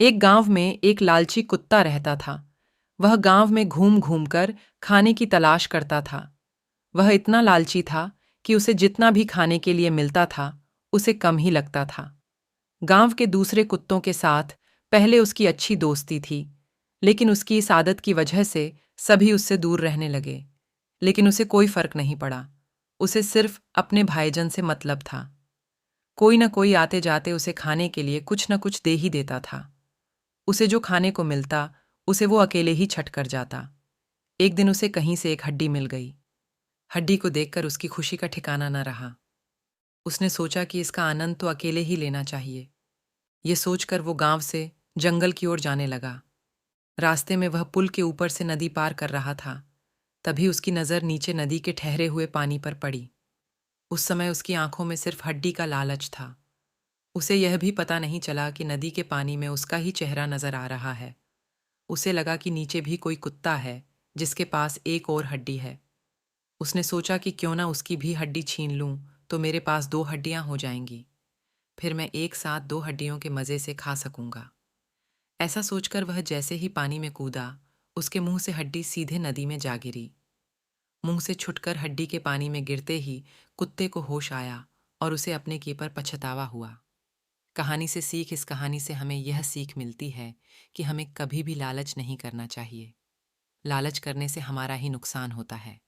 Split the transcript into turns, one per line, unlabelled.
एक गांव में एक लालची कुत्ता रहता था। वह गांव में घूम घूम कर खाने की तलाश करता था। वह इतना लालची था कि उसे जितना भी खाने के लिए मिलता था, उसे कम ही लगता था। गांव के दूसरे कुत्तों के साथ पहले उसकी अच्छी दोस्ती थी, लेकिन उसकी इस आदत की वजह से सभी उससे दूर रहने लगे। लेकिन उसे कोई फर्क नहीं पड़ा। उसे सिर्फ अपने भाईजन से मतलब था। कोई न कोई आते जाते उसे खाने के लिए कुछ न कुछ दे ही देता था। उसे जो खाने को मिलता, उसे वो अकेले ही छट कर जाता। एक दिन उसे कहीं से एक हड्डी मिल गई। हड्डी को देखकर उसकी खुशी का ठिकाना न रहा। उसने सोचा कि इसका आनंद तो अकेले ही लेना चाहिए। ये सोचकर वो गांव से जंगल की ओर जाने लगा। रास्ते में वह पुल के ऊपर से नदी पार कर रहा था। तभी उसकी नज़र नीचे नदी के ठहरे हुए पानी पर पड़ी। उस समय उसकी आंखों में सिर्फ हड्डी का लालच था। उसे यह भी पता नहीं चला कि नदी के पानी में उसका ही चेहरा नजर आ रहा है। उसे लगा कि नीचे भी कोई कुत्ता है जिसके पास एक और हड्डी है। उसने सोचा कि क्यों ना उसकी भी हड्डी छीन लूं, तो मेरे पास दो हड्डियां हो जाएंगी। फिर मैं एक साथ दो हड्डियों के मज़े से खा सकूंगा। ऐसा सोचकर वह जैसे ही पानी में कूदा, उसके मुंह से हड्डी सीधे नदी में जा गिरी। मुंह से छुटकर हड्डी के पानी में गिरते ही कुत्ते को होश आया और उसे अपने किए पर पछतावा हुआ। कहानी से सीख इस कहानी से हमें यह सीख मिलती है कि हमें कभी भी लालच नहीं करना चाहिए। लालच करने से हमारा ही नुकसान होता है।